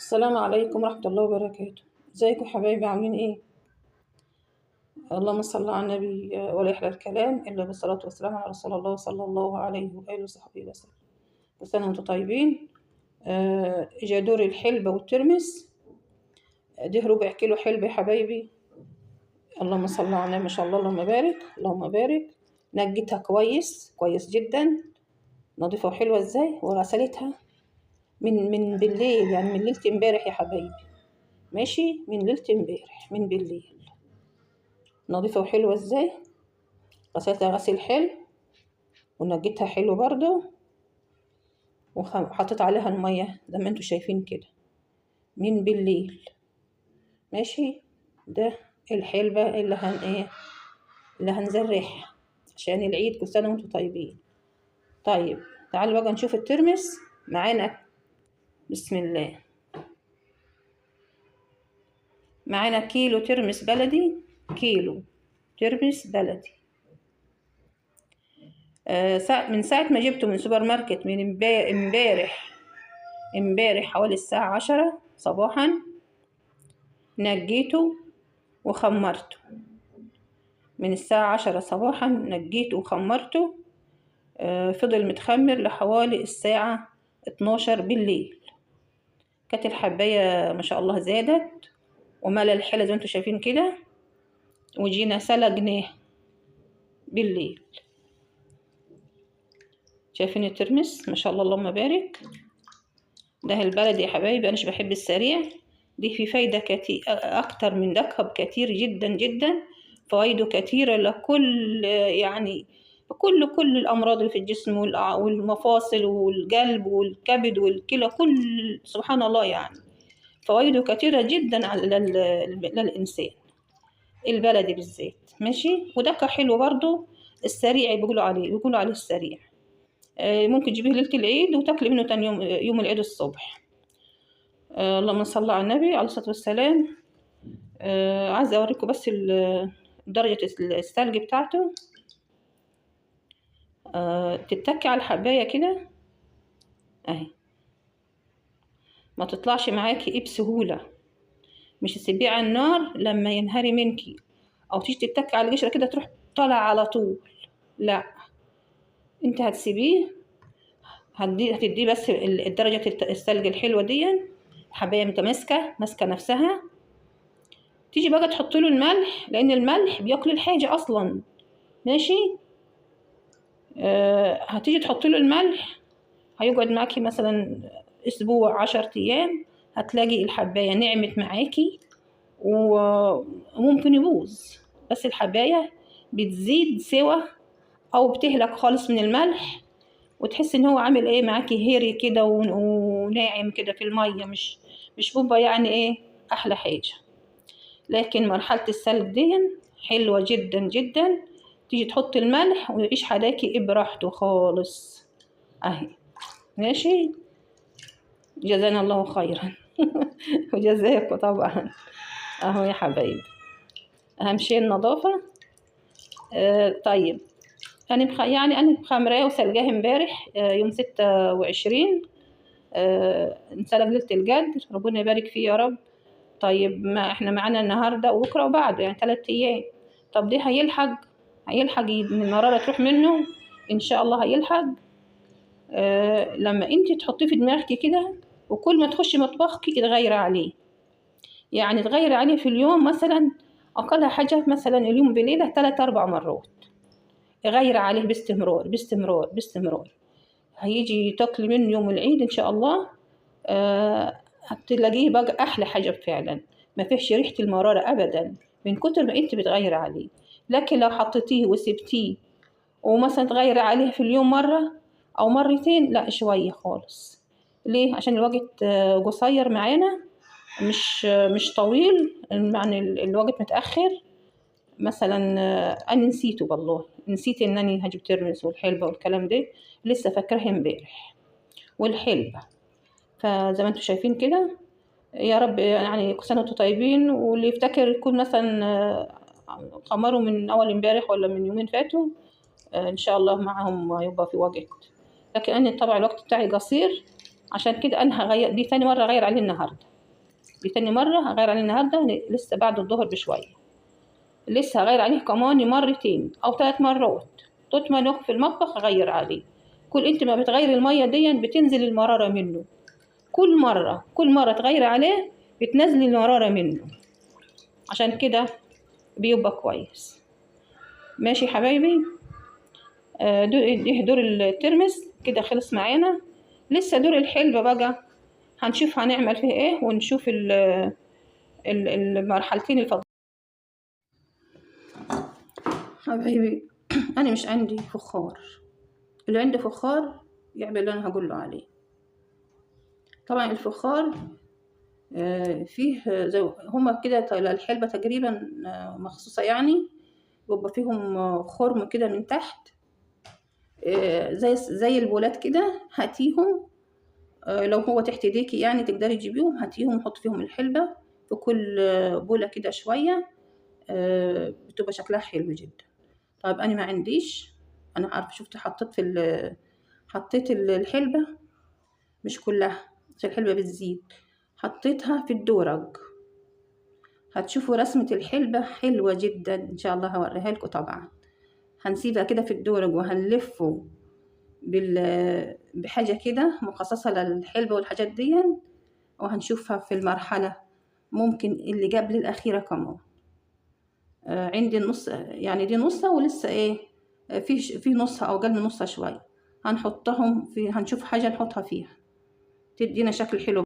السلام عليكم ورحمة الله وبركاته. ازيكم حبايبي، عاملين ايه؟ اللهم صل على النبي. ولا يحلى الكلام الا بالصلاة والسلام على رسول الله صلى الله عليه واله وصحبه وسلم. كل سنة وانتم طيبين. اجا دور الحلبة والترمس. ده ربع كيلو حلبة يا حبايبي. اللهم صل على النبي، ما شاء الله، اللهم بارك اللهم بارك. نجيتها كويس كويس جدا، نظيفة وحلوة ازاي، وغسلتها من بالليل، يعني من ليلة امبارح يا حبايبي. ماشي، من ليلة امبارح من بالليل. نظيفة وحلوة ازاي، غسلتها غسيل حلو ونجيتها حلو برضو، وحطيت عليها المية زي ما انتوا شايفين كده من بالليل. ماشي، ده الحلبة اللي هنزرعها عشان العيد. كل سنة وانتوا طيبين. طيب تعالوا بقى نشوف الترمس معانا. بسم الله. معانا كيلو ترمس بلدي، كيلو ترمس بلدي. من ساعة ما جبته من سوبر ماركت من امبارح حوالي الساعة 10 صباحا، نجيته وخمرته. من الساعة 10 صباحا نجيته وخمرته. فضل متخمر لحوالي الساعة 12 بالليل. كانت الحباية ما شاء الله زادت وملا الحلة زي ما انتوا شايفين كده، وجينا سلقناه بالليل. شايفين الترمس ما شاء الله اللهم بارك. ده البلدي يا حبايبي، انا مش بحب السريع. دي في فايدة كتير اكتر من ده كتير جدا جدا. فوائده كتيرة لكل، يعني كل الامراض اللي في الجسم والمفاصل والقلب والكبد والكلى، كل سبحان الله يعني. فوائده كتيرة جدا للإنسان، البلدي بالذات. ماشي، وده حلو برضو. السريع بيقولوا عليه السريع. ممكن تجيبيه ليلة العيد وتاكلي منه تاني يوم العيد الصبح. اللهم صل على النبي عليه الصلاة والسلام. عايزة أوريكم بس درجة الثلج بتاعته. تتكي على الحباية كده اهي، ما تطلعش معاكي بسهولة. مش تسيبيه على النار لما ينهري منكي، او تيجي تتكي على القشرة كده تروح طالع على طول. لا، انت هتسيبيه، هتديه بس درجة الثلج الحلوة دي. الحباية متماسكة ماسكة نفسها. تيجي بقى تحط له الملح، لان الملح بياكل الحاجة اصلا. ماشي. هتيجي تحط له الملح، هيقعد معاكي مثلا اسبوع 10 ايام، هتلاقي الحباية نعمت معاكي وممكن يبوظ. بس الحباية بتزيد سوا او بتهلك خالص من الملح، وتحس ان هو عامل ايه معاكي، هيري كده وناعم كده في المية، مش بوبا يعني ايه احلى حاجة. لكن مرحلة السلق دي حلوة جدا جدا. تيجي تحط الملح ويعيش حداكي براحته خالص اهي. ماشي، جزانا الله خيرا وجزاكم طبعا. اهو يا حبايبي، اهم شيء النظافة. طيب، انا مخمراه وسلقاه امبارح يوم 26. انسلق ليلة القدر، ربنا يبارك فيه يا رب. طيب، ما احنا معانا النهارده وبكره وبعده، يعني 3 ايام. طب دي هيلحق ان المرارة تروح منه؟ ان شاء الله هيلحق. لما انت تحطيه في دماغك كده، وكل ما تخشي مطبخك تغيري عليه. يعني تغيري عليه في اليوم مثلا اقل حاجة، مثلا اليوم بليلة 3-4 مرات. غير عليه باستمرار باستمرار باستمرار. هيجي تاكلي منه يوم العيد ان شاء الله. هتلاقيه بقى احلى حاجه فعلا، ما فيش ريحه المراره ابدا من كتر ما انت بتغير عليه. لكن لو حطيتيه وسبتيه ومثلا تغيري عليه في اليوم مره او مرتين، لا شويه خالص. ليه؟ عشان الوقت قصير معانا، مش طويل، يعني الوقت متاخر. مثلا انا نسيته، والله نسيت انني هجيب ترمس والحلبة والكلام ده، لسه فاكرها امبارح والحلبة. فزي ما انتم شايفين كده، يا رب يعني كل سنة وانتم طيبين. واللي يفتكر يكون مثلا خمروا من اول امبارح ولا من يومين فاتوا، ان شاء الله معهم يبقى في وقت. لكن انا طبعا الوقت بتاعي قصير، عشان كده انا هغير دي تاني مرة اغير عليه النهارده. دي تاني مرة هغير عليه النهاردة، لسه بعد الظهر بشوية، لسه هغير عليه كمان مرتين أو 3 مرات. طول ما نقف في المطبخ أغير عليه. كل انت ما بتغيري المية دي بتنزل المرارة منه، كل مرة تغير عليه بتنزل المرارة منه، عشان كده بيبقى كويس. ماشي حبايبي. دور الترمس كده خلص معانا. لسه دور الحلبة بقى هنشوف هنعمل فيه ايه، ونشوف المرحلتين الفضل. حبايبي انا مش عندي فخار، اللي عنده فخار يعمل اللي انا هقول له عليه. طبعا الفخار فيه زي هما كده الحلبة تقريبا مخصوصة، يعني بيبقى فيهم خرم كده من تحت، زي البولات كده. هاتيهم لو هو تحت ايديكي يعني تقدري تجيبيهم، هاتيهم وحط فيهم الحلبة في كل بولة كده شوية، بتبقى شكلها حلو جدا. طيب انا ما عنديش، انا عارفه شفت حطيت الحلبة مش كلها عشان الحلبة بتزيد، حطيتها في الدورق. هتشوفوا رسمة الحلبة حلوة جدا ان شاء الله، هوريها لكم. طبعا هنسيبها كده في الدورق وهنلفه بحاجة كده مخصصة للحلبة والحاجات دي، وهنشوفها في المرحلة ممكن اللي قبل الأخيرة كمان. عندي النص يعني، دي نصها ولسه ايه في نصها او اقل من نصها شوية، هنحطهم هنشوف حاجة نحطها فيها تدينا شكل حلو.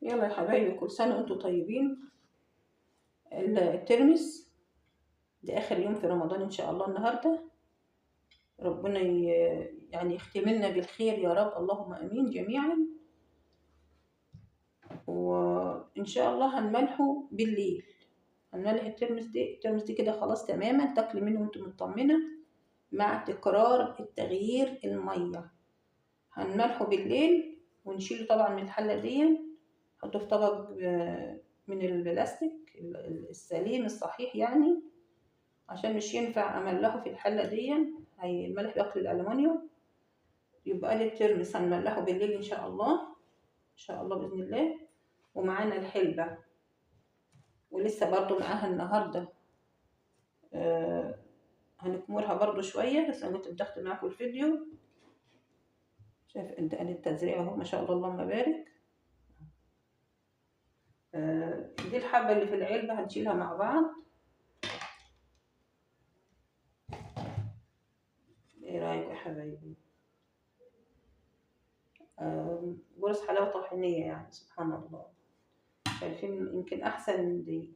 يلا يا حبايبي، كل سنة وانتم طيبين. الترمس ده آخر يوم في رمضان إن شاء الله النهاردة. ربنا يعني يختم لنا بالخير يا رب، اللهم امين جميعا. وان شاء الله هنملحه بالليل، هنملح الترمس دي كده خلاص تماما، تاكلي منه وانت مطمنه مع تكرار التغيير الميه. هنملحه بالليل ونشيله طبعا من الحله دي، نحطه في طبق من البلاستيك السليم الصحيح يعني، عشان مش ينفع املحه في الحله دي، هيملح باكل الالومنيوم. يبقى لي الترمس هنملحه بالليل ان شاء الله، ان شاء الله باذن الله. ومعانا الحلبة ولسه برضو معاها النهاردة، هنكمرها برضو شوية، بس انا كنت بدخت معاكم الفيديو. شايف انت التزريع اهو ما شاء الله اللهم بارك. دي الحبة اللي في العلبة هنشيلها مع بعض. ايه رايكم يا حبايبي؟ قرص حلاوة طحينية يعني، سبحان الله. شايفين يمكن احسن من دي.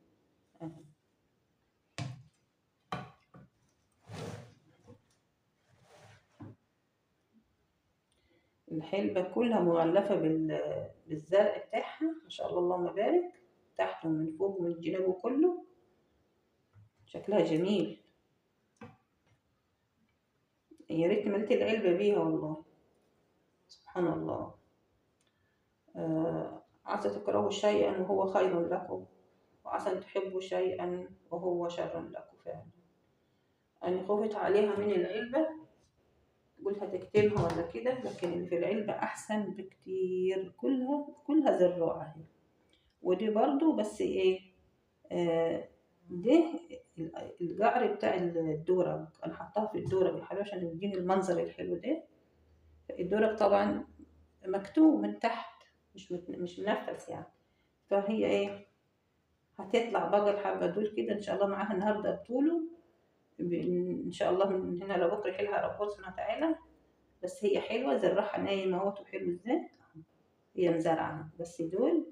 الحلبة كلها مغلفة بالزرع بتاعها ما شاء الله اللهم بارك، تحت ومن فوق ومن الجناب كله، شكلها جميل. يا ريت مليت العلبة بيها والله، سبحان الله. عسى تكرهوا شيئا وهو خير لكم، وعسى أن تحبوا شيئا وهو شر لكم. فعلا أنا خفت عليها من العلبة، قلت هتكتمها ولا كده، لكن اللي في العلبة أحسن بكتير. كلها زراعة. ودي برضو بس إيه، ده القعر بتاع الدورق، أنا حطاها في الدورق يا حبيبي عشان يديني المنظر الحلو ده. الدورق طبعا مكتوم من تحت، مش منفس يعني، فهي ايه هتطلع بقى الحبة دول كده ان شاء الله معاها النهارده بطوله، ان شاء الله من هنا لبكره يحيلها ربنا سبحانه وتعالى. بس هي حلوه زرعها نايم اهوت، وحلو ازاي هي مزرعه، بس دول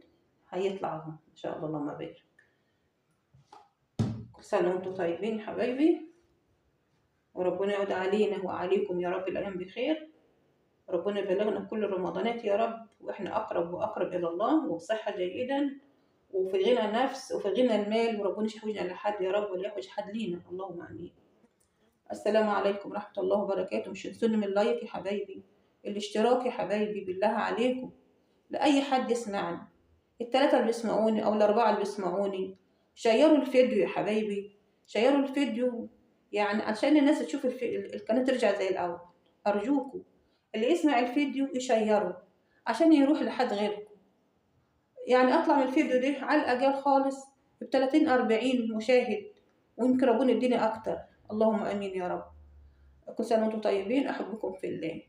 هيطلعوا ان شاء الله اللهم بارك. كل سنه وانتم طيبين حبايبي، وربنا يعود علينا وعليكم يا رب الايام بخير. ربنا يبلغنا كل الرمضانات يا رب، واحنا اقرب واقرب الى الله، وبصحه جيدا، وفي غنى نفس، وفي غنى المال، وربنا مش يحوجنا لحد يا رب، ولا يحوج حد لينا، اللهم امين. السلام عليكم ورحمه الله وبركاته. مش تنسوني من اللايك يا حبايبي، الاشتراك يا حبايبي بالله عليكم، لاي حد يسمعني، الثلاثه اللي بيسمعوني او الاربعه اللي بيسمعوني، شيروا الفيديو يا حبايبي، شيروا الفيديو يعني عشان الناس تشوف القناه ترجع زي الاول. ارجوكم اللي يسمع الفيديو يشيره عشان يروح لحد غيركم، يعني أطلع من الفيديو ده على الأقل خالص ب30-40 مشاهد، ويمكن ربنا يديني أكتر. اللهم آمين يا رب. كل سنة وانتم طيبين، أحبكم في الله.